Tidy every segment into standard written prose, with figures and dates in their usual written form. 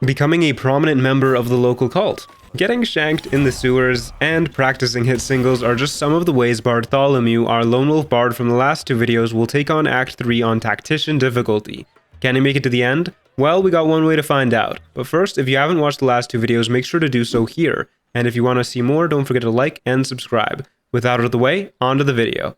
becoming a prominent member of the local cult, getting shanked in the sewers, and practicing hit singles are just some of the ways Bartholomew, our lone wolf bard from the last two videos, will take on Act 3 on Tactician difficulty. Can he make it to the end? Well, we got one way to find out. But first, if you haven't watched the last two videos, make sure to do so here. And if you want to see more, don't forget to like and subscribe. With that out of the way, on to the video.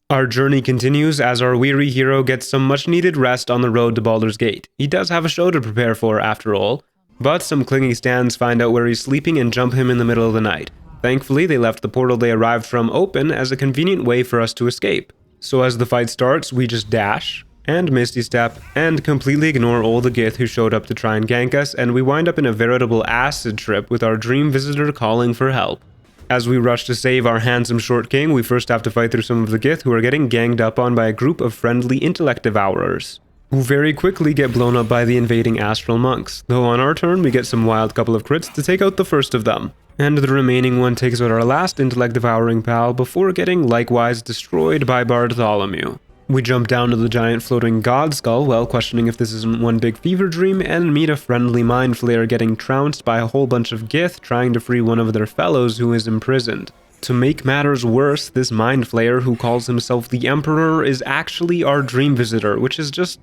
Our journey continues as our weary hero gets some much needed rest on the road to Baldur's Gate. He does have a show to prepare for after all, but some clinging stands find out where he's sleeping and jump him in the middle of the night. Thankfully, they left the portal they arrived from open as a convenient way for us to escape. So as the fight starts, we just dash, and Misty Step, and completely ignore all the Gith who showed up to try and gank us, and we wind up in a veritable acid trip with our dream visitor calling for help. As we rush to save our handsome short king, we first have to fight through some of the Gith who are getting ganged up on by a group of friendly intellect devourers, who very quickly get blown up by the invading astral monks, though on our turn we get some wild couple of crits to take out the first of them, and the remaining one takes out our last intellect devouring pal before getting likewise destroyed by Bartholomew. We jump down to the giant floating god skull while questioning if this isn't one big fever dream, and meet a friendly mind flayer getting trounced by a whole bunch of Gith trying to free one of their fellows who is imprisoned. To make matters worse, this mind flayer who calls himself the Emperor is actually our dream visitor, which is just,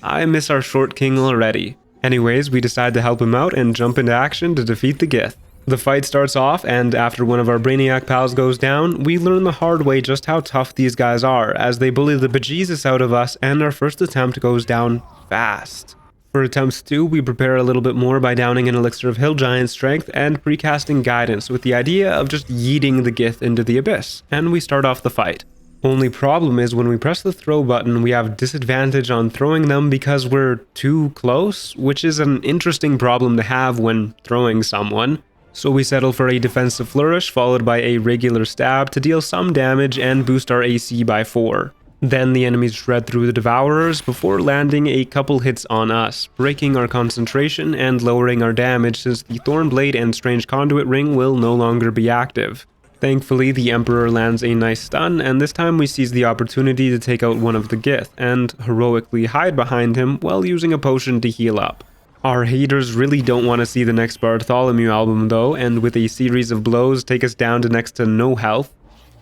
I miss our short king already. Anyways, we decide to help him out and jump into action to defeat the Gith. The fight starts off, and after one of our Brainiac pals goes down, we learn the hard way just how tough these guys are, as they bully the bejesus out of us, and our first attempt goes down fast. For attempts 2, we prepare a little bit more by downing an elixir of Hill Giant strength and precasting guidance with the idea of just yeeting the Gith into the abyss, and we start off the fight. Only problem is when we press the throw button, we have disadvantage on throwing them because we're too close, which is an interesting problem to have when throwing someone. So we settle for a defensive flourish followed by a regular stab to deal some damage and boost our AC by 4. Then the enemies shred through the devourers before landing a couple hits on us, breaking our concentration and lowering our damage since the Thornblade and Strange Conduit ring will no longer be active. Thankfully, the Emperor lands a nice stun, and this time we seize the opportunity to take out one of the Gith and heroically hide behind him while using a potion to heal up. Our haters really don't want to see the next Bartholomew album though, and with a series of blows take us down to next to no health,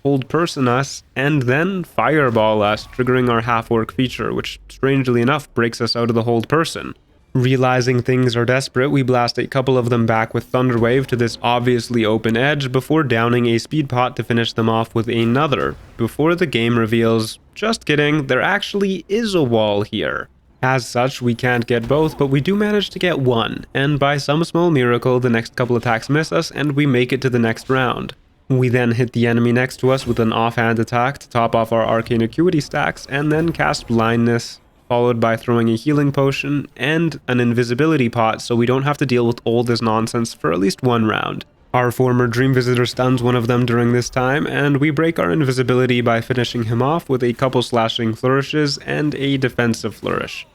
hold person us, and then fireball us, triggering our half-orc feature, which strangely enough breaks us out of the hold person. Realizing things are desperate, we blast a couple of them back with Thunderwave to this obviously open edge before downing a speed pot to finish them off with another, before the game reveals, just kidding, there actually is a wall here. As such, we can't get both, but we do manage to get one, and by some small miracle, the next couple attacks miss us and we make it to the next round. We then hit the enemy next to us with an offhand attack to top off our arcane acuity stacks, and then cast blindness, followed by throwing a healing potion and an invisibility pot so we don't have to deal with all this nonsense for at least one round. Our former dream visitor stuns one of them during this time, and we break our invisibility by finishing him off with a couple slashing flourishes and a defensive flourish.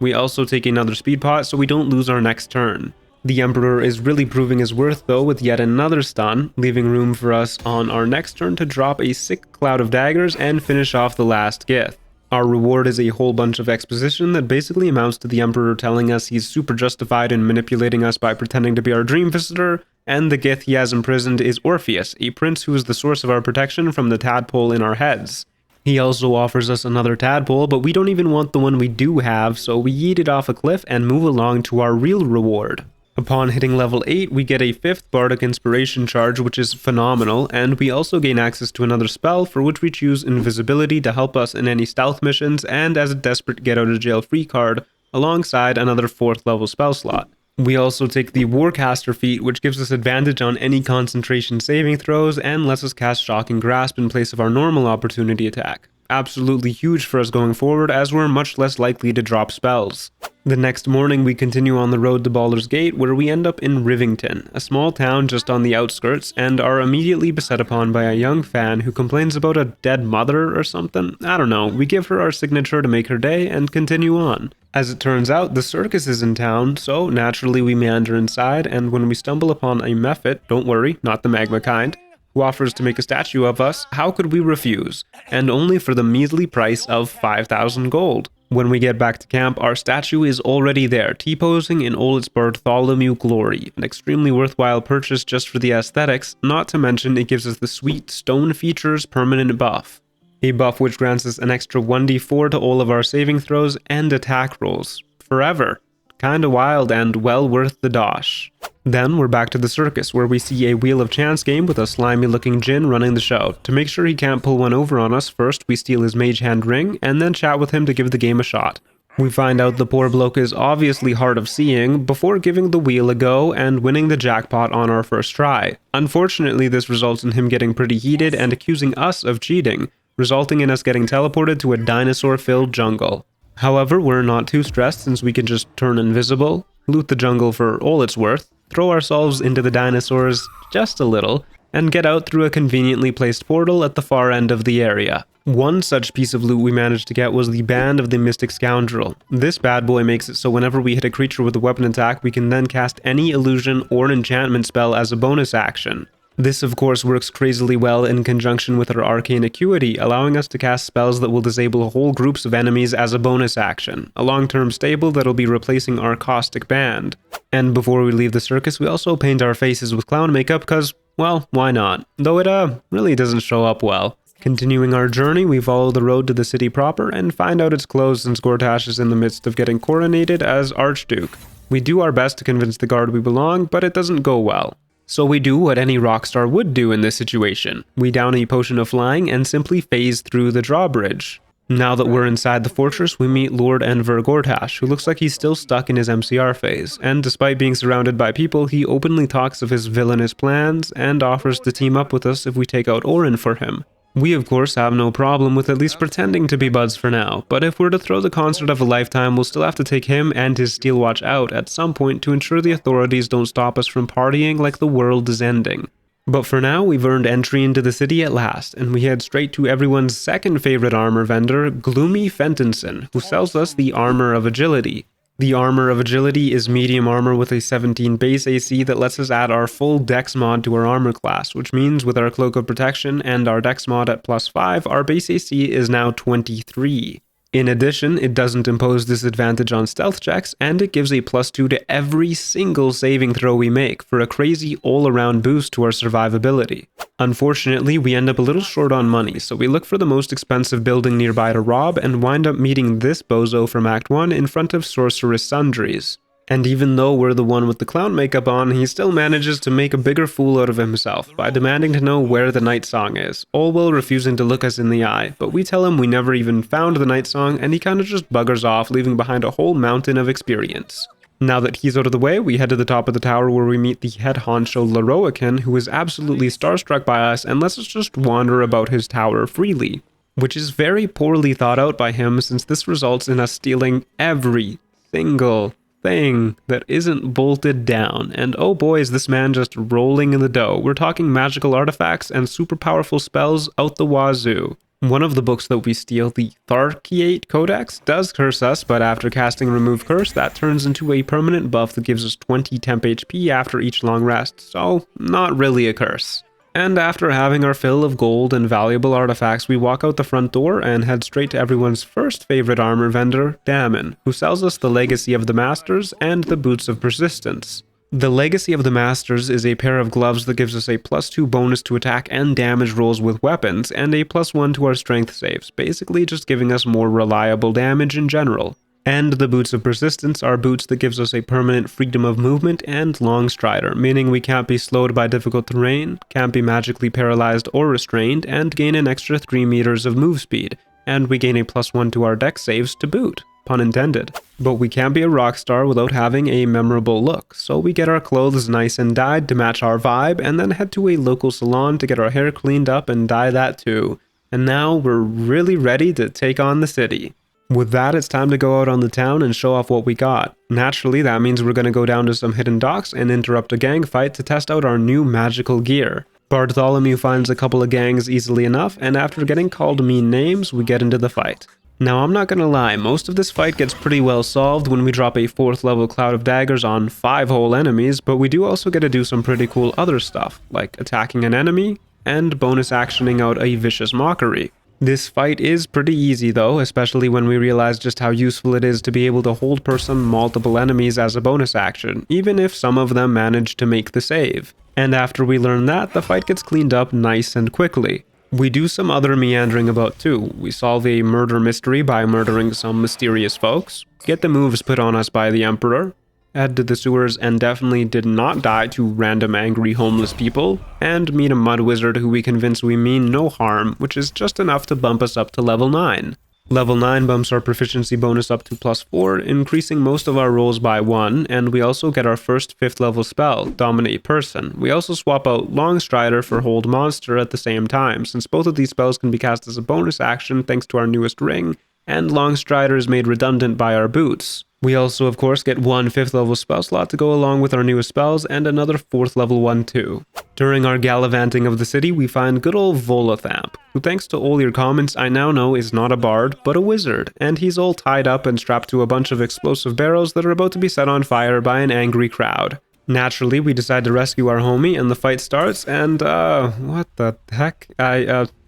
We also take another speed pot so we don't lose our next turn. The Emperor is really proving his worth though with yet another stun, leaving room for us on our next turn to drop a sick cloud of daggers and finish off the last Gith. Our reward is a whole bunch of exposition that basically amounts to the Emperor telling us he's super justified in manipulating us by pretending to be our dream visitor, and the Gith he has imprisoned is Orpheus, a prince who is the source of our protection from the tadpole in our heads. He also offers us another tadpole, but we don't even want the one we do have, so we yeet it off a cliff and move along to our real reward. Upon hitting level 8, we get a 5th Bardic Inspiration charge, which is phenomenal, and we also gain access to another spell for which we choose Invisibility to help us in any stealth missions and as a desperate get-out-of-jail-free card, alongside another 4th level spell slot. We also take the Warcaster feat, which gives us advantage on any concentration saving throws and lets us cast Shocking Grasp in place of our normal opportunity attack. Absolutely huge for us going forward, as we're much less likely to drop spells. The next morning we continue on the road to Baldur's Gate, where we end up in Rivington, a small town just on the outskirts, and are immediately beset upon by a young fan who complains about a dead mother or something. I don't know, we give her our signature to make her day and continue on. As it turns out, the circus is in town, so naturally we meander inside, and when we stumble upon a mephit, don't worry, not the magma kind, who offers to make a statue of us. How could we refuse? And only for the measly price of 5,000 gold. When we get back to camp, our statue is already there, T-posing in all its Bartholomew glory, an extremely worthwhile purchase just for the aesthetics, not to mention it gives us the sweet stone features permanent buff. A buff which grants us an extra 1d4 to all of our saving throws and attack rolls. Forever. Kinda wild and well worth the dosh. Then we're back to the circus, where we see a Wheel of Chance game with a slimy looking Djinn running the show. To make sure he can't pull one over on us, first we steal his mage hand ring, and then chat with him to give the game a shot. We find out the poor bloke is obviously hard of seeing, before giving the wheel a go and winning the jackpot on our first try. Unfortunately, this results in him getting pretty heated and accusing us of cheating, resulting in us getting teleported to a dinosaur-filled jungle. However, we're not too stressed since we can just turn invisible, loot the jungle for all it's worth, throw ourselves into the dinosaurs just a little, and get out through a conveniently placed portal at the far end of the area. One such piece of loot we managed to get was the Band of the Mystic Scoundrel. This bad boy makes it so whenever we hit a creature with a weapon attack, we can then cast any illusion or enchantment spell as a bonus action. This of course works crazily well in conjunction with our arcane acuity, allowing us to cast spells that will disable whole groups of enemies as a bonus action, a long-term staple that'll be replacing our caustic band. And before we leave the circus, we also paint our faces with clown makeup cause, well, why not? Though it really doesn't show up well. Continuing our journey, we follow the road to the city proper and find out it's closed since Gortash is in the midst of getting coronated as Archduke. We do our best to convince the guard we belong, but it doesn't go well. So we do what any rock star would do in this situation. We down a potion of flying and simply phase through the drawbridge. Now that we're inside the fortress, we meet Lord Enver Gortash, who looks like he's still stuck in his MCR phase, and despite being surrounded by people, he openly talks of his villainous plans and offers to team up with us if we take out Orin for him. We of course have no problem with at least pretending to be buds for now, but if we're to throw the concert of a lifetime, we'll still have to take him and his steel watch out at some point to ensure the authorities don't stop us from partying like the world is ending. But for now, we've earned entry into the city at last, and we head straight to everyone's second favorite armor vendor, Gloomy Fentonson, who sells us the Armor of Agility. The Armor of Agility is medium armor with a 17 base AC that lets us add our full Dex mod to our armor class, which means with our Cloak of Protection and our Dex mod at +5, our base AC is now 23. In addition, it doesn't impose disadvantage on stealth checks, and it gives a +2 to every single saving throw we make for a crazy all-around boost to our survivability. Unfortunately, we end up a little short on money, so we look for the most expensive building nearby to rob and wind up meeting this bozo from Act 1 in front of Sorceress Sundries. And even though we're the one with the clown makeup on, he still manages to make a bigger fool out of himself by demanding to know where the night song is, all while refusing to look us in the eye. But we tell him we never even found the night song, and he kinda just buggers off, leaving behind a whole mountain of experience. Now that he's out of the way, we head to the top of the tower where we meet the head honcho Leroican, who is absolutely starstruck by us and lets us just wander about his tower freely, which is very poorly thought out by him since this results in us stealing every single thing that isn't bolted down, and oh boy is this man just rolling in the dough. We're talking magical artifacts and super powerful spells out the wazoo. One of the books that we steal, the Tharkiate Codex, does curse us, but after casting Remove Curse, that turns into a permanent buff that gives us 20 temp HP after each long rest, so not really a curse. And after having our fill of gold and valuable artifacts, we walk out the front door and head straight to everyone's first favorite armor vendor, Damon, who sells us the Legacy of the Masters and the Boots of Persistence. The Legacy of the Masters is a pair of gloves that gives us a +2 bonus to attack and damage rolls with weapons, and a +1 to our strength saves, basically just giving us more reliable damage in general. And the Boots of Persistence are boots that gives us a permanent freedom of movement and long strider, meaning we can't be slowed by difficult terrain, can't be magically paralyzed or restrained, and gain an extra 3 meters of move speed, and we gain a +1 to our dex saves to boot. Pun intended. But we can't be a rock star without having a memorable look, so we get our clothes nice and dyed to match our vibe, and then head to a local salon to get our hair cleaned up and dye that too. And now we're really ready to take on the city. With that, it's time to go out on the town and show off what we got. Naturally, that means we're going to go down to some hidden docks and interrupt a gang fight to test out our new magical gear. Bartholomew finds a couple of gangs easily enough, and after getting called mean names, we get into the fight. Now, I'm not gonna lie, most of this fight gets pretty well solved when we drop a 4th level Cloud of Daggers on 5 whole enemies, but we do also get to do some pretty cool other stuff, like attacking an enemy, and bonus actioning out a Vicious Mockery. This fight is pretty easy though, especially when we realize just how useful it is to be able to hold person multiple enemies as a bonus action, even if some of them manage to make the save. And after we learn that, the fight gets cleaned up nice and quickly. We do some other meandering about too. We solve a murder mystery by murdering some mysterious folks, get the moves put on us by the Emperor, head to the sewers and definitely did not die to random angry homeless people, and meet a mud wizard who we convince we mean no harm, which is just enough to bump us up to level 9. Level 9 bumps our proficiency bonus up to +4, increasing most of our rolls by 1, and we also get our first 5th level spell, Dominate Person. We also swap out Longstrider for Hold Monster at the same time, since both of these spells can be cast as a bonus action thanks to our newest ring, and Longstrider is made redundant by our boots. We also, of course, get one 5th level spell slot to go along with our newest spells, and another 4th level one too. During our gallivanting of the city, we find good old Volathamp, who thanks to all your comments I now know is not a bard, but a wizard, and he's all tied up and strapped to a bunch of explosive barrels that are about to be set on fire by an angry crowd. Naturally, we decide to rescue our homie, and the fight starts, and what the heck?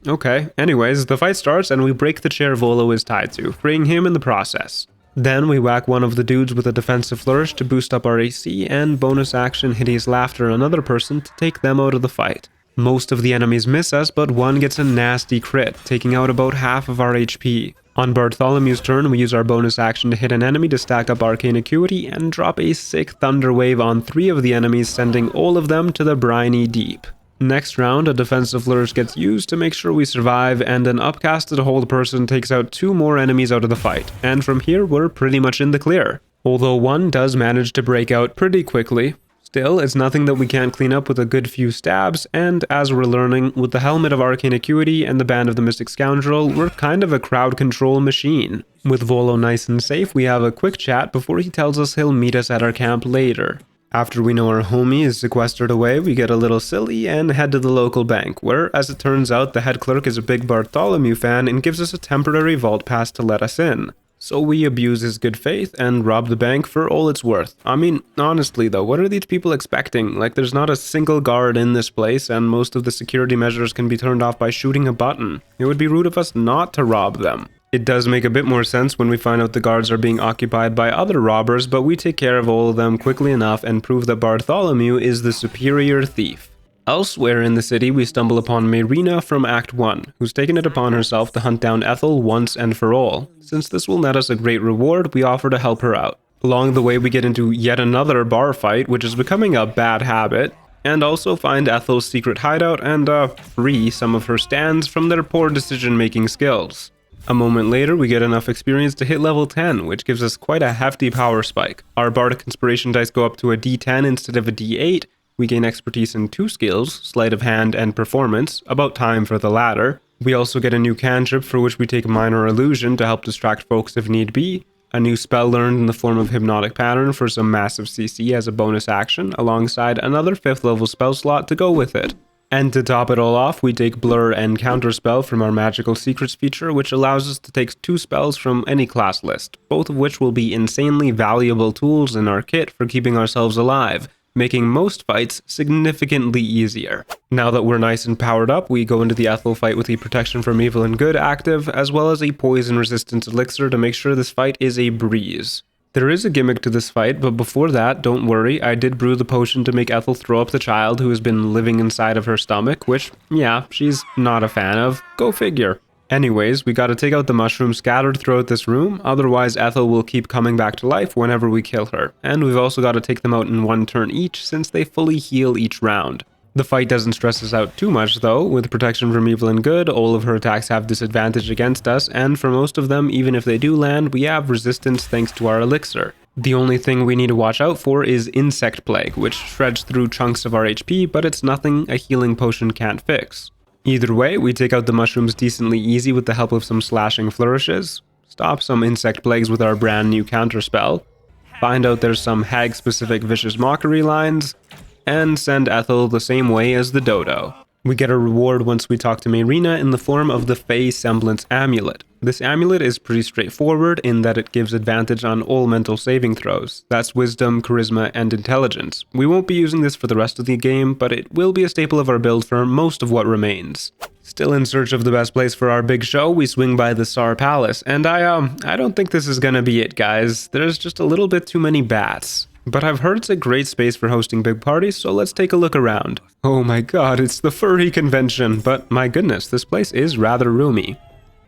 Okay. Anyways, the fight starts, and we break the chair Volo is tied to, freeing him in the process. Then we whack one of the dudes with a defensive flourish to boost up our AC, and bonus action Hideous Laughter another person to take them out of the fight. Most of the enemies miss us, but one gets a nasty crit, taking out about half of our HP. On Bartholomew's turn, we use our bonus action to hit an enemy to stack up Arcane Acuity and drop a sick Thunder Wave on 3 of the enemies, sending all of them to the briny deep. Next round, a defensive flourish gets used to make sure we survive, and an upcasted hold person takes out 2 more enemies out of the fight, and from here we're pretty much in the clear. Although one does manage to break out pretty quickly. Still, it's nothing that we can't clean up with a good few stabs, and as we're learning, with the Helmet of Arcane Acuity and the Band of the Mystic Scoundrel, we're kind of a crowd control machine. With Volo nice and safe, we have a quick chat before he tells us he'll meet us at our camp later. After we know our homie is sequestered away, we get a little silly and head to the local bank, where, as it turns out, the head clerk is a big Bartholomew fan and gives us a temporary vault pass to let us in. So we abuse his good faith and rob the bank for all it's worth. I mean, honestly though, what are these people expecting? Like, there's not a single guard in this place, and most of the security measures can be turned off by shooting a button. It would be rude of us not to rob them. It does make a bit more sense when we find out the guards are being occupied by other robbers, but we take care of all of them quickly enough and prove that Bartholomew is the superior thief. Elsewhere in the city, we stumble upon Mayrina from Act 1, who's taken it upon herself to hunt down Ethel once and for all. Since this will net us a great reward, we offer to help her out. Along the way, we get into yet another bar fight, which is becoming a bad habit, and also find Ethel's secret hideout and free some of her stands from their poor decision-making skills. A moment later, we get enough experience to hit level 10, which gives us quite a hefty power spike. Our Bardic Inspiration dice go up to a D10 instead of a D8. We gain expertise in 2 skills, Sleight of Hand and Performance, about time for the latter. We also get a new cantrip for which we take Minor Illusion to help distract folks if need be, a new spell learned in the form of Hypnotic Pattern for some massive CC as a bonus action, alongside another 5th level spell slot to go with it. And to top it all off, we take Blur and Counterspell from our Magical Secrets feature, which allows us to take 2 spells from any class list, both of which will be insanely valuable tools in our kit for keeping ourselves alive, making most fights significantly easier. Now that we're nice and powered up, we go into the Ethel fight with a Protection from Evil and Good active, as well as a Poison Resistance Elixir to make sure this fight is a breeze. There is a gimmick to this fight, but before that, don't worry, I did brew the potion to make Ethel throw up the child who has been living inside of her stomach, which, yeah, she's not a fan of. Go figure. Anyways, we gotta take out the mushrooms scattered throughout this room, otherwise Ethel will keep coming back to life whenever we kill her. And we've also gotta take them out in 1 turn each, since they fully heal each round. The fight doesn't stress us out too much though. With Protection from Evil and Good, all of her attacks have disadvantage against us, and for most of them, even if they do land, we have resistance thanks to our elixir. The only thing we need to watch out for is Insect Plague, which shreds through chunks of our HP, but it's nothing a healing potion can't fix. Either way, we take out the mushrooms decently easy with the help of some slashing flourishes, stop some Insect Plagues with our brand new counterspell, find out there's some hag-specific Vicious Mockery lines, and send Ethel the same way as the dodo. We get a reward once we talk to Mayrina in the form of the Fey Semblance Amulet. This amulet is pretty straightforward in that it gives advantage on all mental saving throws. That's wisdom, charisma, and intelligence. We won't be using this for the rest of the game, but it will be a staple of our build for most of what remains. Still in search of the best place for our big show, we swing by the Tsar Palace, and I don't think this is gonna be it, guys. There's just a little bit too many bats. But I've heard it's a great space for hosting big parties, so let's take a look around. Oh my god, it's the furry convention, but my goodness, this place is rather roomy.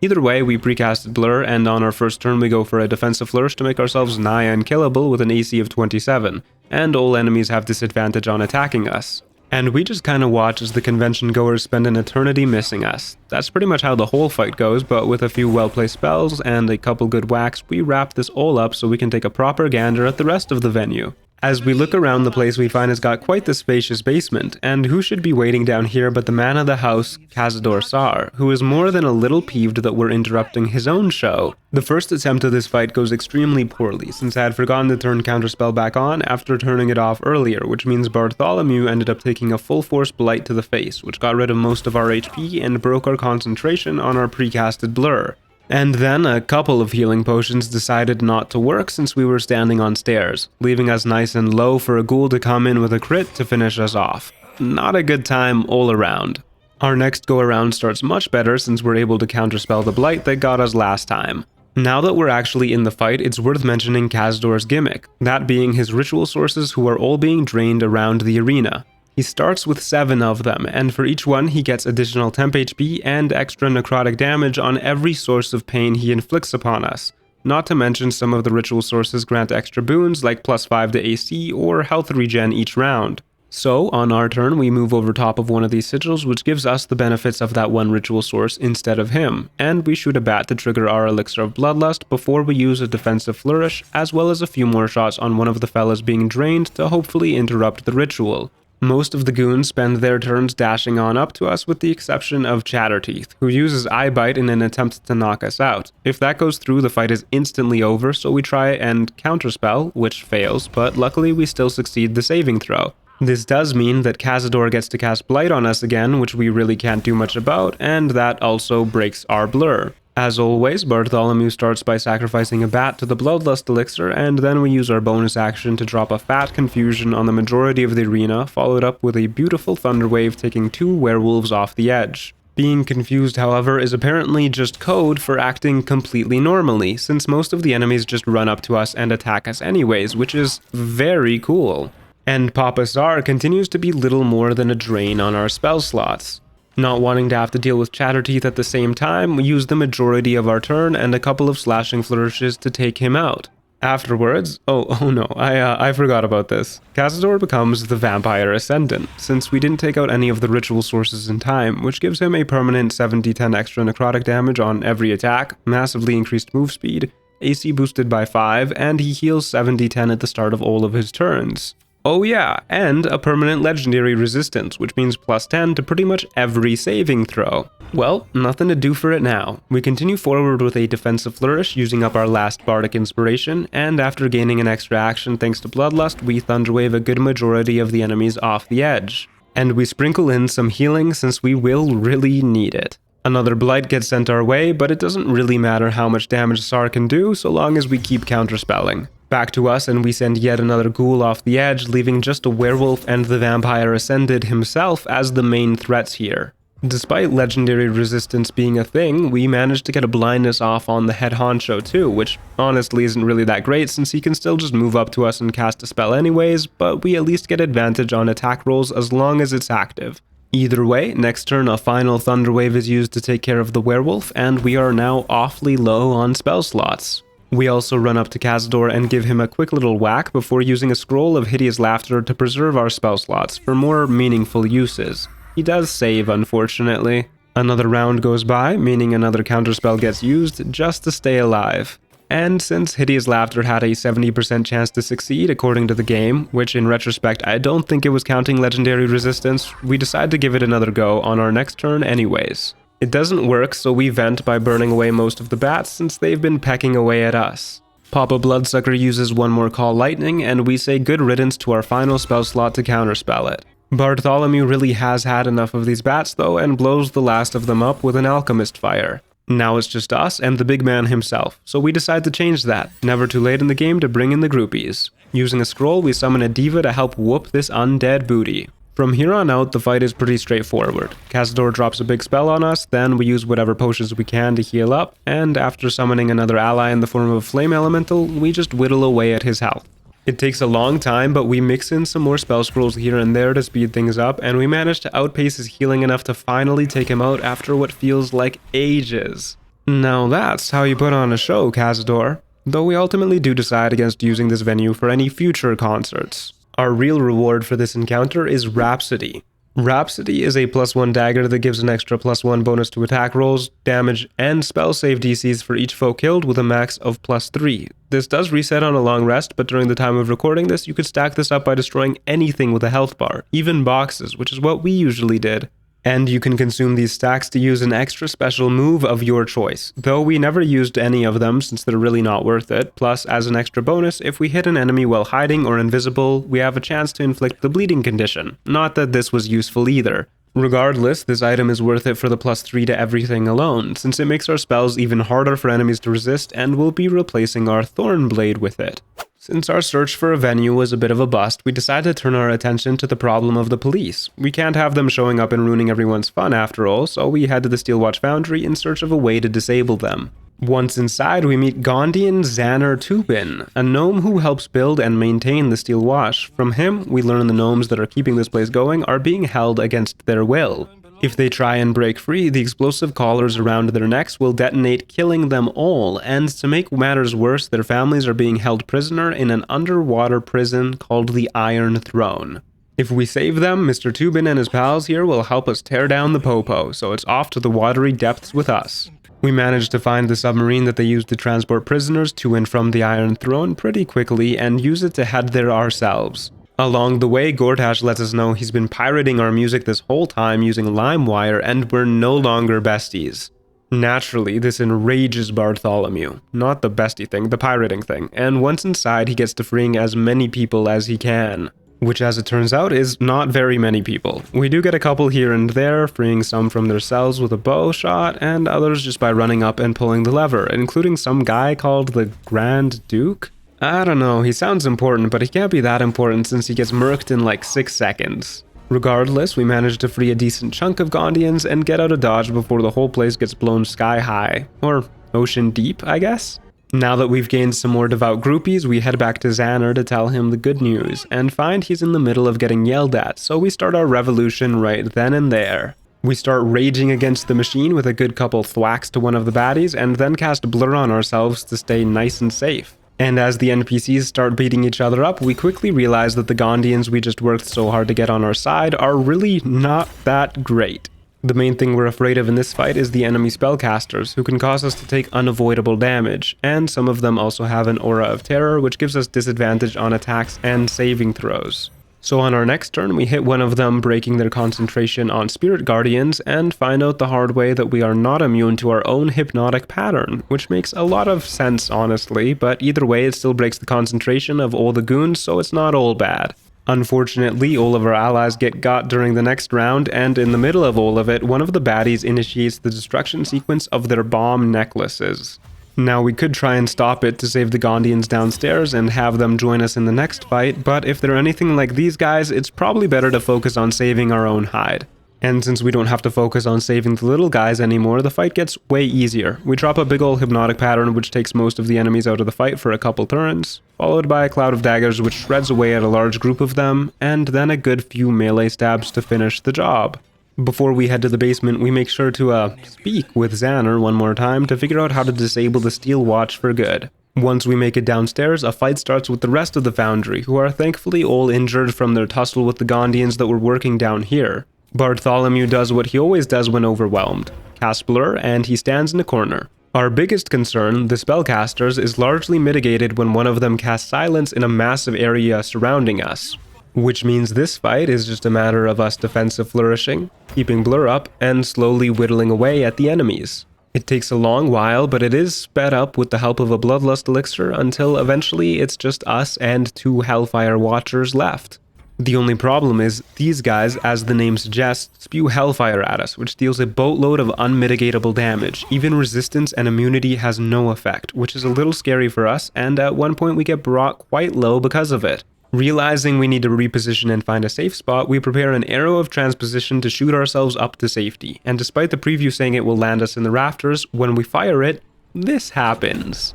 Either way, we precasted Blur, and on our first turn we go for a defensive flourish to make ourselves nigh unkillable with an AC of 27, and all enemies have disadvantage on attacking us. And we just kinda watch as the convention goers spend an eternity missing us. That's pretty much how the whole fight goes, but with a few well-placed spells and a couple good whacks, we wrap this all up so we can take a proper gander at the rest of the venue. As we look around the place, we find it's got quite the spacious basement, and who should be waiting down here but the man of the house, Cazador Sar, who is more than a little peeved that we're interrupting his own show. The first attempt of this fight goes extremely poorly, since I had forgotten to turn Counterspell back on after turning it off earlier, which means Bartholomew ended up taking a full force blight to the face, which got rid of most of our HP and broke our concentration on our precasted Blur. And then a couple of healing potions decided not to work since we were standing on stairs, leaving us nice and low for a ghoul to come in with a crit to finish us off. Not a good time all around. Our next go around starts much better since we're able to counterspell the blight that got us last time. Now that we're actually in the fight, it's worth mentioning Cazador's gimmick, that being his ritual sources who are all being drained around the arena. He starts with 7 of them, and for each one he gets additional temp HP and extra necrotic damage on every source of pain he inflicts upon us. Not to mention some of the ritual sources grant extra boons like +5 to AC or health regen each round. So, on our turn, we move over top of one of these sigils, which gives us the benefits of that one ritual source instead of him, and we shoot a bat to trigger our Elixir of Bloodlust before we use a defensive flourish, as well as a few more shots on one of the fellas being drained to hopefully interrupt the ritual. Most of the goons spend their turns dashing on up to us with the exception of Chatterteeth, who uses Eye Bite in an attempt to knock us out. If that goes through, the fight is instantly over, so we try and counterspell, which fails, but luckily we still succeed the saving throw. This does mean that Cazador gets to cast Blight on us again, which we really can't do much about, and that also breaks our Blur. As always, Bartholomew starts by sacrificing a bat to the Bloodlust Elixir, and then we use our bonus action to drop a fat Confusion on the majority of the arena, followed up with a beautiful Thunderwave taking 2 werewolves off the edge. Being confused, however, is apparently just code for acting completely normally, since most of the enemies just run up to us and attack us anyways, which is very cool. And Papa Tsar continues to be little more than a drain on our spell slots. Not wanting to have to deal with Chatterteeth at the same time, we use the majority of our turn and a couple of slashing flourishes to take him out. Afterwards, oh no, I forgot about this. Cazador becomes the Vampire Ascendant, since we didn't take out any of the ritual sources in time, which gives him a permanent 7d10 extra necrotic damage on every attack, massively increased move speed, AC boosted by 5, and he heals 7d10 at the start of all of his turns. Oh yeah, and a permanent legendary resistance, which means +10 to pretty much every saving throw. Well, nothing to do for it now. We continue forward with a defensive flourish using up our last bardic inspiration, and after gaining an extra action thanks to Bloodlust, we Thunderwave a good majority of the enemies off the edge. And we sprinkle in some healing since we will really need it. Another Blight gets sent our way, but it doesn't really matter how much damage Tsar can do so long as we keep counterspelling. Back to us, and we send yet another ghoul off the edge, leaving just a werewolf and the Vampire Ascended himself as the main threats here. Despite legendary resistance being a thing, we managed to get a blindness off on the head honcho too, which honestly isn't really that great since he can still just move up to us and cast a spell anyways, but we at least get advantage on attack rolls as long as it's active. Either way, next turn a final Thunderwave is used to take care of the werewolf, and we are now awfully low on spell slots. We also run up to Cazador and give him a quick little whack before using a Scroll of Hideous Laughter to preserve our spell slots for more meaningful uses. He does save, unfortunately. Another round goes by, meaning another counterspell gets used just to stay alive. And since Hideous Laughter had a 70% chance to succeed according to the game, which in retrospect I don't think it was counting legendary resistance, we decide to give it another go on our next turn anyways. It doesn't work, so we vent by burning away most of the bats since they've been pecking away at us. Papa Bloodsucker uses one more Call Lightning, and we say good riddance to our final spell slot to counterspell it. Bartholomew really has had enough of these bats though, and blows the last of them up with an Alchemist Fire. Now it's just us and the big man himself, so we decide to change that. Never too late in the game to bring in the groupies. Using a scroll, we summon a diva to help whoop this undead booty. From here on out, the fight is pretty straightforward. Cazador drops a big spell on us, then we use whatever potions we can to heal up, and after summoning another ally in the form of a flame elemental, we just whittle away at his health. It takes a long time, but we mix in some more spell scrolls here and there to speed things up, and we manage to outpace his healing enough to finally take him out after what feels like ages. Now that's how you put on a show, Cazador. Though we ultimately do decide against using this venue for any future concerts. Our real reward for this encounter is Rhapsody. Rhapsody is a +1 dagger that gives an extra +1 bonus to attack rolls, damage, and spell save DCs for each foe killed with a max of +3. This does reset on a long rest, but during the time of recording this, you could stack this up by destroying anything with a health bar, even boxes, which is what we usually did. And you can consume these stacks to use an extra special move of your choice, though we never used any of them since they're really not worth it. Plus, as an extra bonus, if we hit an enemy while hiding or invisible, we have a chance to inflict the bleeding condition. Not that this was useful either. Regardless, this item is worth it for the +3 to everything alone, since it makes our spells even harder for enemies to resist, and we'll be replacing our Thornblade with it. Since our search for a venue was a bit of a bust, we decided to turn our attention to the problem of the police. We can't have them showing up and ruining everyone's fun after all, so we head to the Steelwatch Foundry in search of a way to disable them. Once inside, we meet Gondian Xanar Tubin, a gnome who helps build and maintain the Steel Watch. From him, we learn the gnomes that are keeping this place going are being held against their will. If they try and break free, the explosive collars around their necks will detonate, killing them all, and to make matters worse, their families are being held prisoner in an underwater prison called the Iron Throne. If we save them, Mr. Tubin and his pals here will help us tear down the Popo, so it's off to the watery depths with us. We managed to find the submarine that they used to transport prisoners to and from the Iron Throne pretty quickly and use it to head there ourselves. Along the way, Gortash lets us know he's been pirating our music this whole time using LimeWire, and we're no longer besties. Naturally, this enrages Bartholomew. Not the bestie thing, the pirating thing, and once inside he gets to freeing as many people as he can. Which, as it turns out, is not very many people. We do get a couple here and there, freeing some from their cells with a bow shot, and others just by running up and pulling the lever, including some guy called the Grand Duke? I don't know, he sounds important, but he can't be that important since he gets murked in like 6 seconds. Regardless, we manage to free a decent chunk of Gondians and get out of dodge before the whole place gets blown sky high. Or ocean deep, I guess? Now that we've gained some more devout groupies, we head back to Xanar to tell him the good news, and find he's in the middle of getting yelled at, so we start our revolution right then and there. We start raging against the machine with a good couple thwacks to one of the baddies, and then cast Blur on ourselves to stay nice and safe. And as the NPCs start beating each other up, we quickly realize that the Gondians we just worked so hard to get on our side are really not that great. The main thing we're afraid of in this fight is the enemy spellcasters, who can cause us to take unavoidable damage, and some of them also have an aura of terror, which gives us disadvantage on attacks and saving throws. So on our next turn, we hit one of them, breaking their concentration on Spirit Guardians, and find out the hard way that we are not immune to our own hypnotic pattern, which makes a lot of sense honestly, but either way it still breaks the concentration of all the goons, so it's not all bad. Unfortunately, all of our allies get got during the next round, and in the middle of all of it, one of the baddies initiates the destruction sequence of their bomb necklaces. Now we could try and stop it to save the Gondians downstairs and have them join us in the next fight, but if they're anything like these guys, it's probably better to focus on saving our own hide. And since we don't have to focus on saving the little guys anymore, the fight gets way easier. We drop a big ol' hypnotic pattern which takes most of the enemies out of the fight for a couple turns, followed by a cloud of daggers which shreds away at a large group of them, and then a good few melee stabs to finish the job. Before we head to the basement, we make sure to speak with Xanar one more time to figure out how to disable the Steel Watch for good. Once we make it downstairs, a fight starts with the rest of the Foundry, who are thankfully all injured from their tussle with the Gondians that were working down here. Bartholomew does what he always does when overwhelmed, cast Blur, and he stands in a corner. Our biggest concern, the spellcasters, is largely mitigated when one of them casts Silence in a massive area surrounding us. Which means this fight is just a matter of us defensive flourishing, keeping Blur up, and slowly whittling away at the enemies. It takes a long while, but it is sped up with the help of a Bloodlust elixir until eventually it's just us and 2 Hellfire Watchers left. The only problem is, these guys, as the name suggests, spew hellfire at us, which deals a boatload of unmitigatable damage. Even resistance and immunity has no effect, which is a little scary for us, and at one point we get brought quite low because of it. Realizing we need to reposition and find a safe spot, we prepare an arrow of transposition to shoot ourselves up to safety, and despite the preview saying it will land us in the rafters, when we fire it, this happens.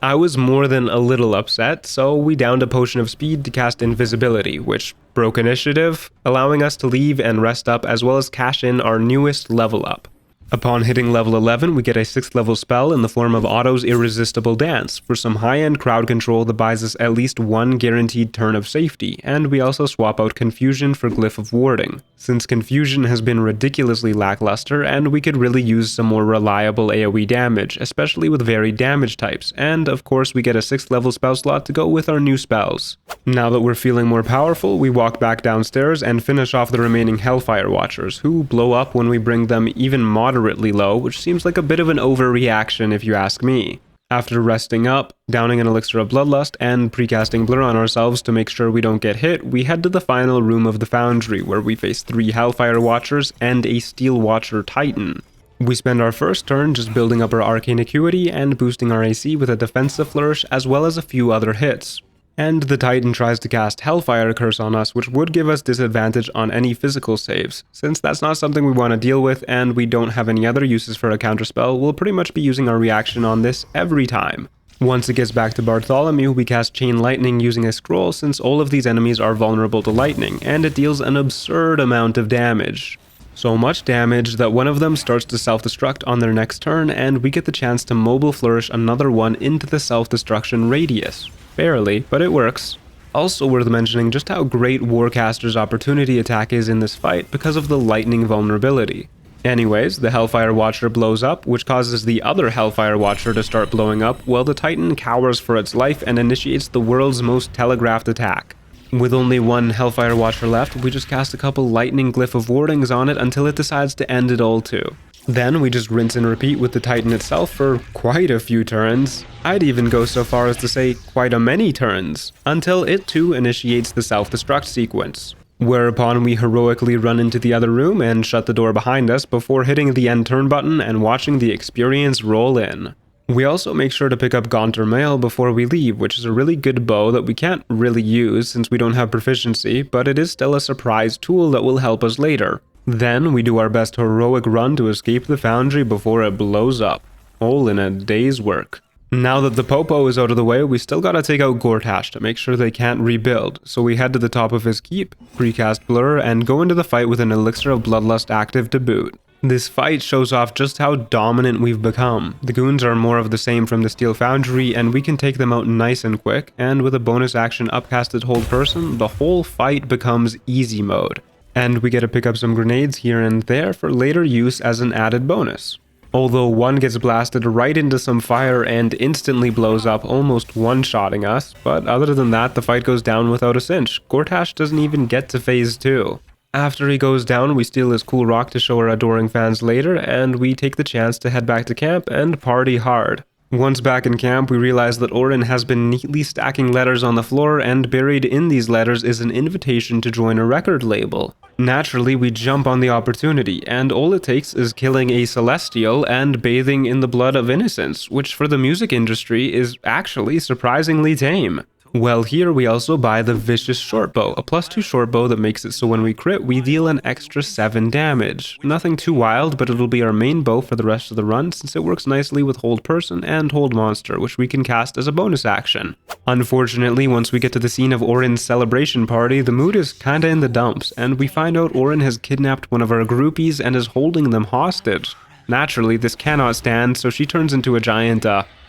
I was more than a little upset, so we downed a potion of speed to cast invisibility, which broke initiative, allowing us to leave and rest up as well as cash in our newest level up. Upon hitting level 11, we get a 6th level spell in the form of Otto's Irresistible Dance for some high-end crowd control that buys us at least one guaranteed turn of safety, and we also swap out Confusion for Glyph of Warding, since Confusion has been ridiculously lackluster and we could really use some more reliable AoE damage, especially with varied damage types, and of course we get a 6th level spell slot to go with our new spells. Now that we're feeling more powerful, we walk back downstairs and finish off the remaining Hellfire Watchers, who blow up when we bring them even moderately low, which seems like a bit of an overreaction if you ask me. After resting up, downing an elixir of bloodlust, and precasting blur on ourselves to make sure we don't get hit, we head to the final room of the foundry, where we face 3 Hellfire Watchers and a Steel Watcher Titan. We spend our first turn just building up our arcane acuity and boosting our AC with a defensive flourish as well as a few other hits. And the Titan tries to cast Hellfire Curse on us, which would give us disadvantage on any physical saves. Since that's not something we want to deal with and we don't have any other uses for a counterspell, we'll pretty much be using our reaction on this every time. Once it gets back to Bartholomew, we cast Chain Lightning using a scroll since all of these enemies are vulnerable to lightning, and it deals an absurd amount of damage. So much damage that one of them starts to self-destruct on their next turn, and we get the chance to mobile flourish another one into the self-destruction radius. Barely, but it works. Also worth mentioning just how great Warcaster's opportunity attack is in this fight because of the lightning vulnerability. Anyways, the Hellfire Watcher blows up, which causes the other Hellfire Watcher to start blowing up, while the Titan cowers for its life and initiates the world's most telegraphed attack. With only one Hellfire Watcher left, we just cast a couple lightning Glyph of Wardings on it until it decides to end it all too. Then we just rinse and repeat with the Titan itself for quite a few turns. I'd even go so far as to say quite a many turns, until it too initiates the self-destruct sequence. Whereupon we heroically run into the other room and shut the door behind us before hitting the end turn button and watching the experience roll in. We also make sure to pick up Gaunter Mail before we leave, which is a really good bow that we can't really use since we don't have proficiency, but it is still a surprise tool that will help us later. Then we do our best heroic run to escape the foundry before it blows up, all in a day's work. Now that the Popo is out of the way, we still gotta take out Gortash to make sure they can't rebuild, so we head to the top of his keep, precast Blur, and go into the fight with an Elixir of Bloodlust active to boot. This fight shows off just how dominant we've become. The goons are more of the same from the Steel Foundry, and we can take them out nice and quick, and with a bonus action upcasted hold person, the whole fight becomes easy mode. And we get to pick up some grenades here and there for later use as an added bonus. Although one gets blasted right into some fire and instantly blows up, almost one-shotting us, but other than that the fight goes down without a cinch. Gortash doesn't even get to phase 2. After he goes down, we steal his cool rock to show our adoring fans later, and we take the chance to head back to camp and party hard. Once back in camp, we realize that Orin has been neatly stacking letters on the floor, and buried in these letters is an invitation to join a record label. Naturally, we jump on the opportunity, and all it takes is killing a celestial and bathing in the blood of innocence, which for the music industry is actually surprisingly tame. Well, here we also buy the Vicious Shortbow, a +2 shortbow that makes it so when we crit, we deal an extra 7 damage. Nothing too wild, but it'll be our main bow for the rest of the run since it works nicely with Hold Person and Hold Monster, which we can cast as a bonus action. Unfortunately, once we get to the scene of Orin's celebration party, the mood is kinda in the dumps, and we find out Orin has kidnapped one of our groupies and is holding them hostage. Naturally, this cannot stand, so she turns into a giant,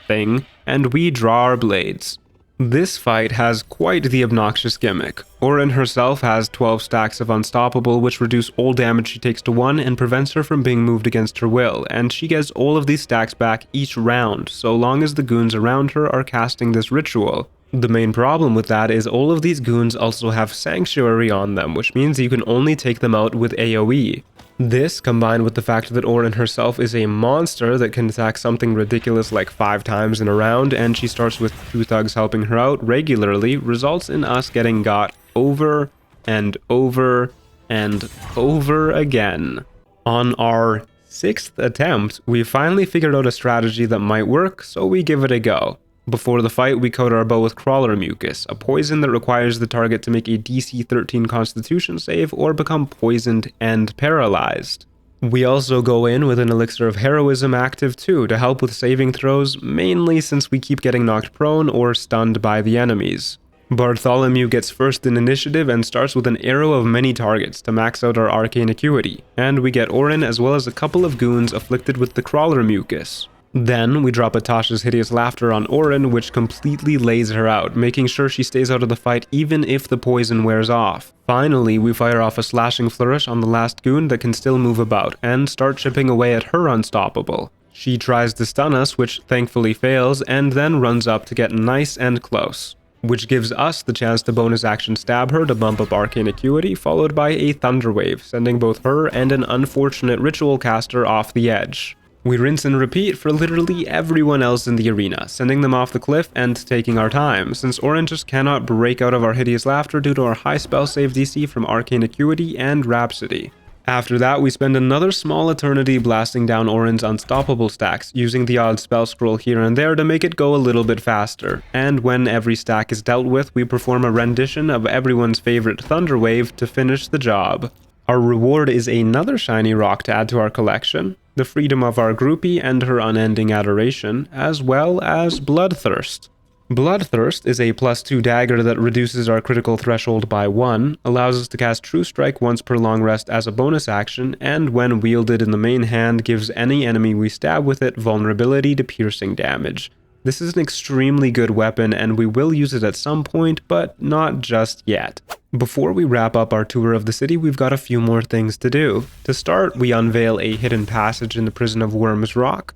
thing, and we draw our blades. This fight has quite the obnoxious gimmick. Orin herself has 12 stacks of Unstoppable, which reduce all damage she takes to 1 and prevents her from being moved against her will, and she gets all of these stacks back each round, so long as the goons around her are casting this ritual. The main problem with that is all of these goons also have Sanctuary on them, which means you can only take them out with AoE. This, combined with the fact that Orin herself is a monster that can attack something ridiculous like 5 times in a round, and she starts with 2 thugs helping her out regularly, results in us getting got over and over and over again. On our 6th attempt, we finally figured out a strategy that might work, so we give it a go. Before the fight, we coat our bow with crawler mucus, a poison that requires the target to make a DC 13 Constitution save or become poisoned and paralyzed. We also go in with an elixir of heroism active too to help with saving throws, mainly since we keep getting knocked prone or stunned by the enemies. Bartholomew gets first in initiative and starts with an arrow of many targets to max out our arcane acuity, and we get Orin as well as a couple of goons afflicted with the crawler mucus. Then we drop Atasha's hideous laughter on Orin, which completely lays her out, making sure she stays out of the fight even if the poison wears off. Finally, we fire off a slashing flourish on the last goon that can still move about, and start chipping away at her unstoppable. She tries to stun us, which thankfully fails, and then runs up to get nice and close, which gives us the chance to bonus action stab her to bump up arcane acuity, followed by a thunder wave, sending both her and an unfortunate ritual caster off the edge. We rinse and repeat for literally everyone else in the arena, sending them off the cliff and taking our time, since Orin just cannot break out of our hideous laughter due to our high spell save DC from arcane acuity and Rhapsody. After that, we spend another small eternity blasting down Orin's unstoppable stacks, using the odd spell scroll here and there to make it go a little bit faster. And when every stack is dealt with, we perform a rendition of everyone's favorite Thunder Wave to finish the job. Our reward is another shiny rock to add to our collection, the freedom of our groupie and her unending adoration, as well as Bloodthirst. Bloodthirst is a +2 dagger that reduces our critical threshold by 1, allows us to cast True Strike once per long rest as a bonus action, and when wielded in the main hand gives any enemy we stab with it vulnerability to piercing damage. This is an extremely good weapon and we will use it at some point, but not just yet. Before we wrap up our tour of the city, we've got a few more things to do. To start, we unveil a hidden passage in the prison of Worm's Rock,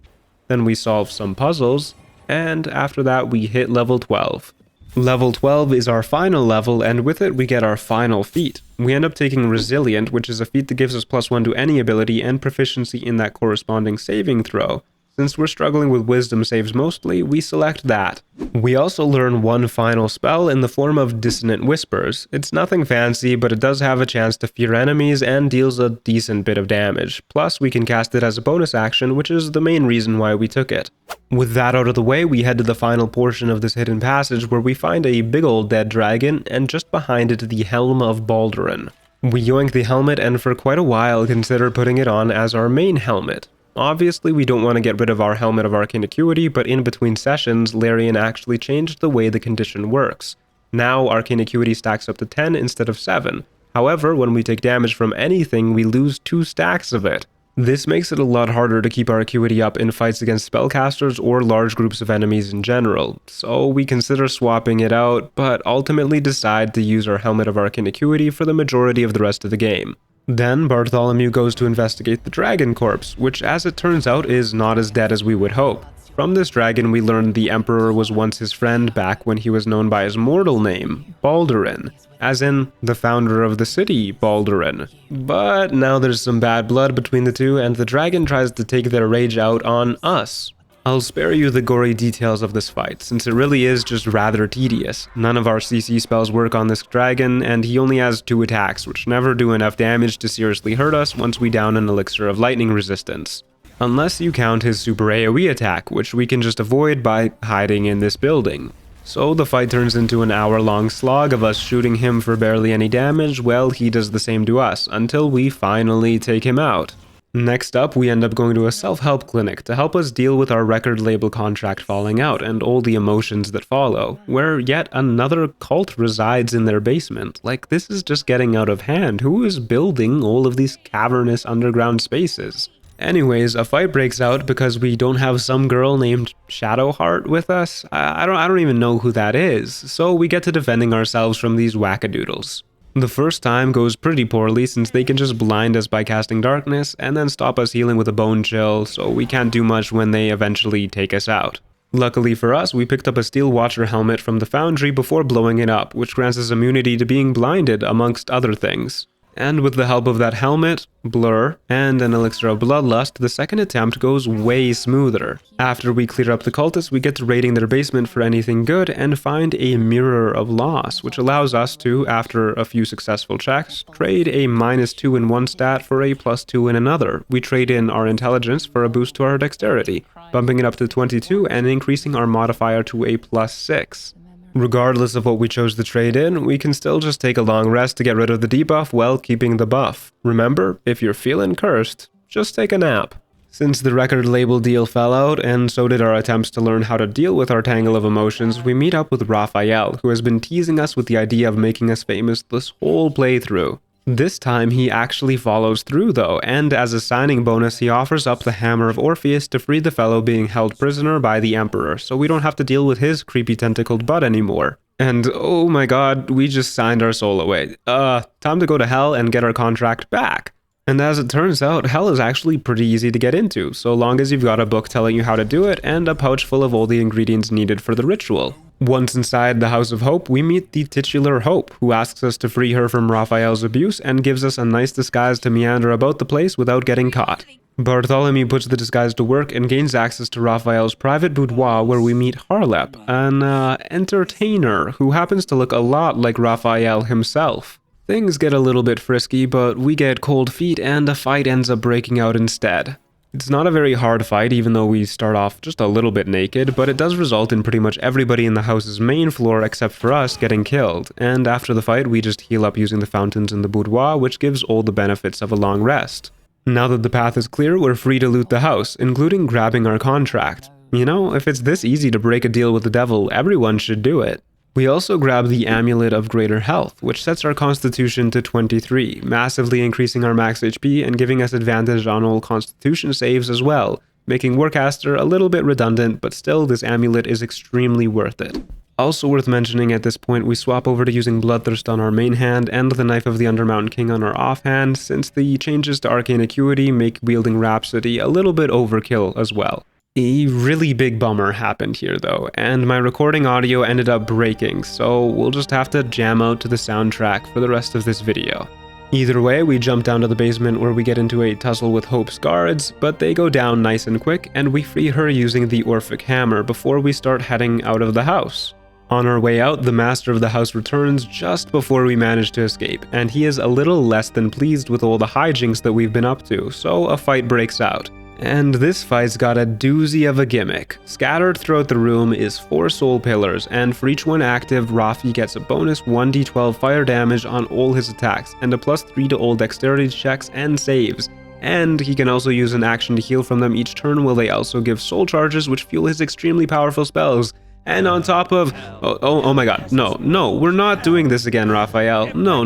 then we solve some puzzles, and after that we hit level 12. Level 12 is our final level, and with it we get our final feat. We end up taking Resilient, which is a feat that gives us +1 to any ability and proficiency in that corresponding saving throw. Since we're struggling with wisdom saves mostly, we select that. We also learn one final spell in the form of Dissonant Whispers. It's nothing fancy, but it does have a chance to fear enemies and deals a decent bit of damage. Plus, we can cast it as a bonus action, which is the main reason why we took it. With that out of the way, we head to the final portion of this hidden passage where we find a big old dead dragon, and just behind it the Helm of Baldurin. We yoink the helmet and for quite a while consider putting it on as our main helmet. Obviously, we don't want to get rid of our Helmet of Arcane Acuity, but in between sessions, Larian actually changed the way the condition works. Now, Arcane Acuity stacks up to 10 instead of 7. However, when we take damage from anything, we lose 2 stacks of it. This makes it a lot harder to keep our acuity up in fights against spellcasters or large groups of enemies in general, so we consider swapping it out, but ultimately decide to use our Helmet of Arcane Acuity for the majority of the rest of the game. Then Bartholomew goes to investigate the dragon corpse, which as it turns out is not as dead as we would hope. From this dragon we learned the Emperor was once his friend back when he was known by his mortal name, Baldurin, as in the founder of the city, Baldurin. But now there's some bad blood between the two and the dragon tries to take their rage out on us. I'll spare you the gory details of this fight, since it really is just rather tedious. None of our CC spells work on this dragon, and he only has 2 attacks, which never do enough damage to seriously hurt us once we down an elixir of lightning resistance. Unless you count his super AoE attack, which we can just avoid by hiding in this building. So the fight turns into an hour-long slog of us shooting him for barely any damage, while he does the same to us, until we finally take him out. Next up, we end up going to a self-help clinic to help us deal with our record label contract falling out and all the emotions that follow, where yet another cult resides in their basement. Like, this is just getting out of hand. Who is building all of these cavernous underground spaces? Anyways, a fight breaks out because we don't have some girl named Shadowheart with us. I don't even know who that is, so we get to defending ourselves from these wackadoodles. The first time goes pretty poorly since they can just blind us by casting darkness and then stop us healing with a bone chill, so we can't do much when they eventually take us out. Luckily for us, we picked up a Steel Watcher helmet from the foundry before blowing it up, which grants us immunity to being blinded amongst other things. And with the help of that helmet, Blur, and an elixir of bloodlust, the second attempt goes way smoother. After we clear up the cultists, we get to raiding their basement for anything good and find a Mirror of Loss, which allows us to, after a few successful checks, trade a -2 in one stat for a +2 in another. We trade in our intelligence for a boost to our dexterity, bumping it up to 22 and increasing our modifier to a +6. Regardless of what we chose to trade in, we can still just take a long rest to get rid of the debuff while keeping the buff. Remember, if you're feeling cursed, just take a nap. Since the record label deal fell out, and so did our attempts to learn how to deal with our tangle of emotions, we meet up with Raphael, who has been teasing us with the idea of making us famous this whole playthrough. This time he actually follows through though, and as a signing bonus he offers up the Hammer of Orpheus to free the fellow being held prisoner by the Emperor, so we don't have to deal with his creepy tentacled butt anymore. And oh my god, we just signed our soul away. Time to go to Hell and get our contract back. And as it turns out, Hell is actually pretty easy to get into, so long as you've got a book telling you how to do it and a pouch full of all the ingredients needed for the ritual. Once inside the House of Hope, we meet the titular Hope, who asks us to free her from Raphael's abuse and gives us a nice disguise to meander about the place without getting caught. Bartholomew puts the disguise to work and gains access to Raphael's private boudoir where we meet Harlep, an entertainer who happens to look a lot like Raphael himself. Things get a little bit frisky, but we get cold feet and a fight ends up breaking out instead. It's not a very hard fight even though we start off just a little bit naked, but it does result in pretty much everybody in the house's main floor except for us getting killed, and after the fight we just heal up using the fountains in the boudoir, which gives all the benefits of a long rest. Now that the path is clear, we're free to loot the house, including grabbing our contract. You know, if it's this easy to break a deal with the devil, everyone should do it. We also grab the Amulet of Greater Health, which sets our constitution to 23, massively increasing our max HP and giving us advantage on all constitution saves as well, making Warcaster a little bit redundant, but still this amulet is extremely worth it. Also worth mentioning at this point, we swap over to using Bloodthirst on our main hand and the Knife of the Undermountain King on our offhand, since the changes to Arcane Acuity make wielding Rhapsody a little bit overkill as well. A really big bummer happened here though, and my recording audio ended up breaking, so we'll just have to jam out to the soundtrack for the rest of this video. Either way, we jump down to the basement where we get into a tussle with Hope's guards, but they go down nice and quick, and we free her using the Orphic Hammer before we start heading out of the house. On our way out, the master of the house returns just before we manage to escape, and he is a little less than pleased with all the hijinks that we've been up to, so a fight breaks out. And this fight's got a doozy of a gimmick. Scattered throughout the room is 4 soul pillars, and for each one active, Rafi gets a bonus 1d12 fire damage on all his attacks, and a +3 to all dexterity checks and saves. And he can also use an action to heal from them each turn, while they also give soul charges which fuel his extremely powerful spells. And on top of... Oh my god, no, we're not doing this again, Raphael. No,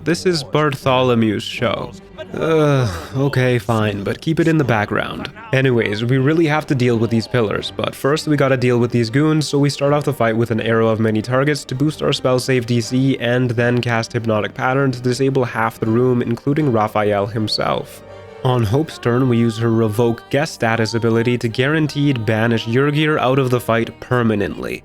this is Bartholomew's show. Okay, fine, but keep it in the background. Anyways, we really have to deal with these pillars, but first we gotta deal with these goons, so we start off the fight with an arrow of many targets to boost our spell save DC, and then cast Hypnotic Pattern to disable half the room, including Raphael himself. On Hope's turn, we use her Revoke Guest status ability to guaranteed banish Yurgir out of the fight permanently.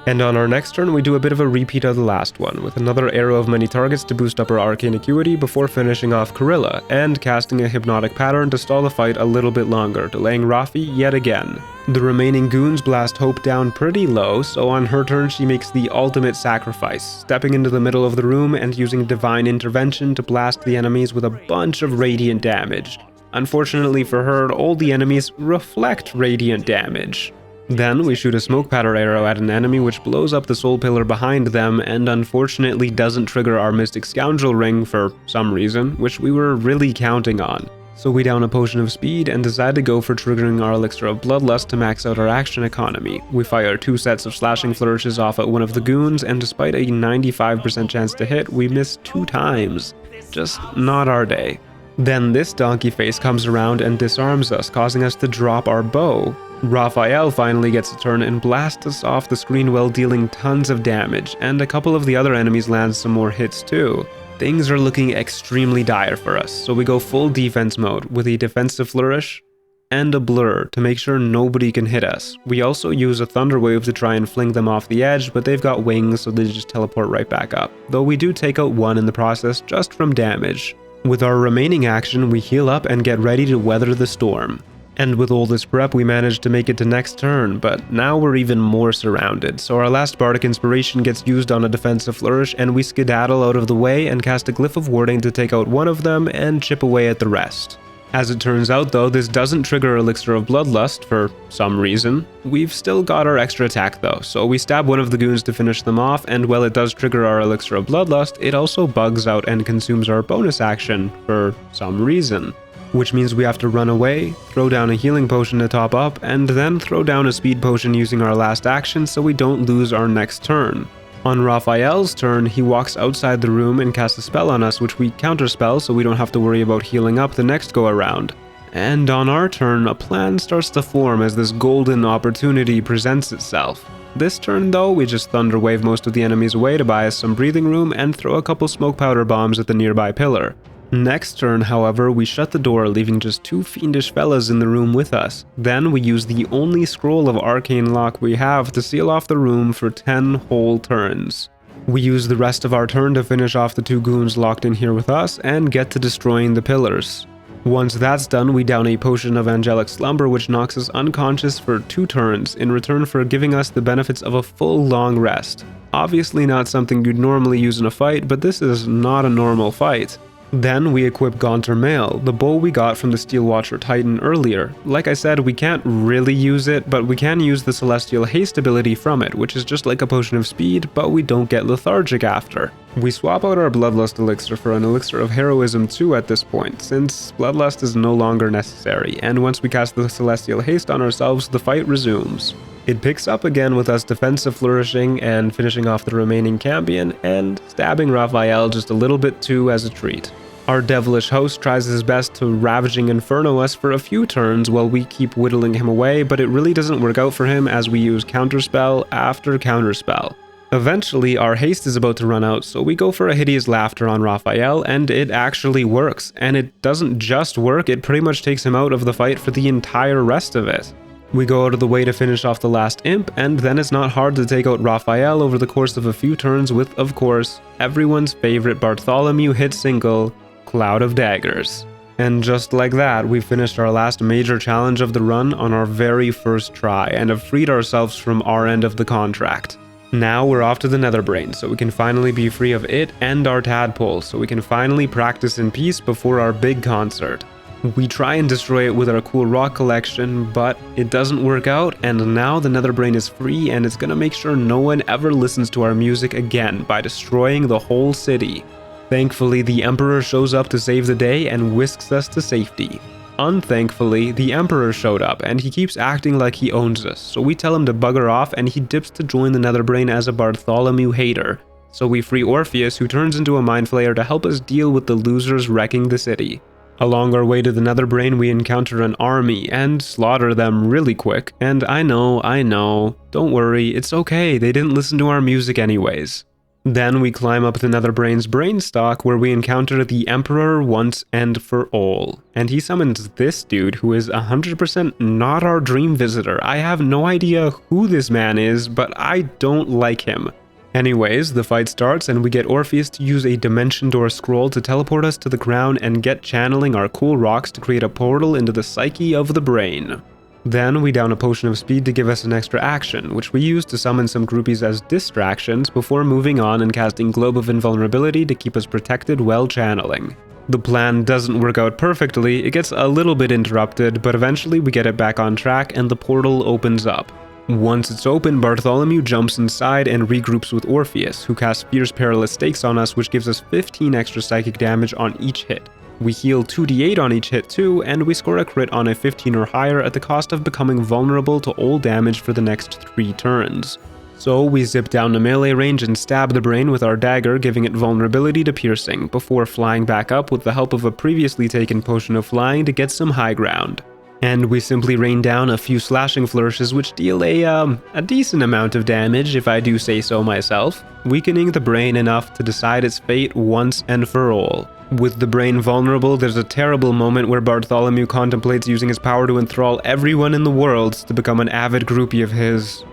And on our next turn, we do a bit of a repeat of the last one, with another arrow of many targets to boost up our Arcane Acuity before finishing off Corilla, and casting a Hypnotic Pattern to stall the fight a little bit longer, delaying Rafi yet again. The remaining goons blast Hope down pretty low, so on her turn she makes the ultimate sacrifice, stepping into the middle of the room and using Divine Intervention to blast the enemies with a bunch of radiant damage. Unfortunately for her, all the enemies reflect radiant damage. Then we shoot a smoke powder arrow at an enemy which blows up the soul pillar behind them and unfortunately doesn't trigger our Mystic Scoundrel ring for some reason, which we were really counting on. So we down a potion of speed and decide to go for triggering our elixir of bloodlust to max out our action economy. We fire 2 sets of slashing flourishes off at one of the goons, and despite a 95% chance to hit, we miss 2 times. Just not our day. Then this donkey face comes around and disarms us, causing us to drop our bow. Raphael finally gets a turn and blasts us off the screen while dealing tons of damage, and a couple of the other enemies land some more hits too. Things are looking extremely dire for us, so we go full defense mode with a defensive flourish and a blur to make sure nobody can hit us. We also use a thunder wave to try and fling them off the edge, but they've got wings so they just teleport right back up, though we do take out one in the process just from damage. With our remaining action, we heal up and get ready to weather the storm. And with all this prep, we managed to make it to next turn, but now we're even more surrounded, so our last Bardic Inspiration gets used on a defensive flourish and we skedaddle out of the way and cast a Glyph of Warding to take out one of them and chip away at the rest. As it turns out though, this doesn't trigger Elixir of Bloodlust for some reason. We've still got our extra attack though, so we stab one of the goons to finish them off, and while it does trigger our Elixir of Bloodlust, it also bugs out and consumes our bonus action for some reason. Which means we have to run away, throw down a healing potion to top up, and then throw down a speed potion using our last action so we don't lose our next turn. On Raphael's turn, he walks outside the room and casts a spell on us, which we counterspell so we don't have to worry about healing up the next go around. And on our turn, a plan starts to form as this golden opportunity presents itself. This turn though, we just thunderwave most of the enemies away to buy us some breathing room and throw a couple smoke powder bombs at the nearby pillar. Next turn, however, we shut the door, leaving just two fiendish fellas in the room with us. Then we use the only scroll of arcane lock we have to seal off the room for 10 whole turns. We use the rest of our turn to finish off the two goons locked in here with us and get to destroying the pillars. Once that's done, we down a potion of angelic slumber which knocks us unconscious for 2 turns in return for giving us the benefits of a full long rest. Obviously not something you'd normally use in a fight, but this is not a normal fight. Then we equip Gaunter Mail, the bow we got from the Steel Watcher Titan earlier. Like I said, we can't really use it, but we can use the Celestial Haste ability from it, which is just like a potion of speed, but we don't get lethargic after. We swap out our Bloodlust elixir for an Elixir of Heroism 2 at this point, since Bloodlust is no longer necessary, and once we cast the Celestial Haste on ourselves, the fight resumes. It picks up again with us defensive flourishing and finishing off the remaining Cambion, and stabbing Raphael just a little bit too as a treat. Our devilish host tries his best to Ravaging Inferno us for a few turns while we keep whittling him away, but it really doesn't work out for him as we use counterspell after counterspell. Eventually, our haste is about to run out, so we go for a Hideous Laughter on Raphael, and it actually works. And it doesn't just work, it pretty much takes him out of the fight for the entire rest of it. We go out of the way to finish off the last imp, and then it's not hard to take out Raphael over the course of a few turns with, of course, everyone's favorite Bartholomew hit single, Cloud of Daggers. And just like that, we finished our last major challenge of the run on our very first try, and have freed ourselves from our end of the contract. Now we're off to the Netherbrain, so we can finally be free of it and our tadpole, so we can finally practice in peace before our big concert. We try and destroy it with our cool rock collection, but it doesn't work out, and now the Netherbrain is free, and it's gonna make sure no one ever listens to our music again by destroying the whole city. Thankfully, the Emperor shows up to save the day and whisks us to safety. Unthankfully, the Emperor showed up, and he keeps acting like he owns us, so we tell him to bugger off, and he dips to join the Netherbrain as a Bartholomew hater. So we free Orpheus, who turns into a Mind Flayer to help us deal with the losers wrecking the city. Along our way to the Netherbrain, we encounter an army and slaughter them really quick, and I know, don't worry, it's okay, they didn't listen to our music anyways. Then we climb up the Netherbrain's brainstalk where we encounter the Emperor once and for all. And he summons this dude who is 100% not our dream visitor. I have no idea who this man is, but I don't like him. Anyways, the fight starts and we get Orpheus to use a Dimension Door scroll to teleport us to the crown and get channeling our cool rocks to create a portal into the psyche of the brain. Then we down a potion of speed to give us an extra action, which we use to summon some groupies as distractions before moving on and casting Globe of Invulnerability to keep us protected while channeling. The plan doesn't work out perfectly, it gets a little bit interrupted, but eventually we get it back on track and the portal opens up. Once it's open, Bartholomew jumps inside and regroups with Orpheus, who casts Fierce Perilous Stakes on us, which gives us 15 extra psychic damage on each hit. We heal 2d8 on each hit too, and we score a crit on a 15 or higher at the cost of becoming vulnerable to all damage for the next 3 turns. So we zip down to melee range and stab the brain with our dagger, giving it vulnerability to piercing, before flying back up with the help of a previously taken potion of flying to get some high ground. And we simply rain down a few slashing flourishes which deal a decent amount of damage, if I do say so myself, weakening the brain enough to decide its fate once and for all. With the brain vulnerable, there's a terrible moment where Bartholomew contemplates using his power to enthrall everyone in the world to become an avid groupie of his.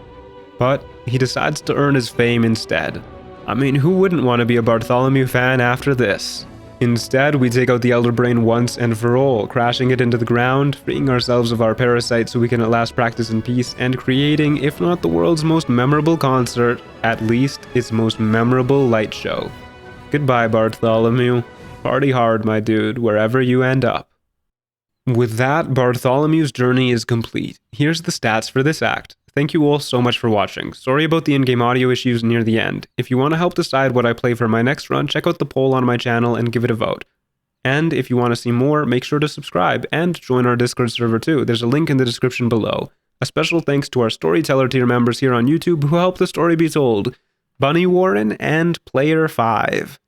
But he decides to earn his fame instead. I mean, who wouldn't want to be a Bartholomew fan after this? Instead, we take out the Elder Brain once and for all, crashing it into the ground, freeing ourselves of our parasite so we can at last practice in peace, and creating, if not the world's most memorable concert, at least its most memorable light show. Goodbye, Bartholomew. Party hard, my dude, wherever you end up. With that, Bartholomew's journey is complete. Here's the stats for this act. Thank you all so much for watching. Sorry about the in-game audio issues near the end. If you want to help decide what I play for my next run, check out the poll on my channel and give it a vote. And if you want to see more, make sure to subscribe and join our Discord server too. There's a link in the description below. A special thanks to our Storyteller tier members here on YouTube who help the story be told: Bunny Warren and Player 5.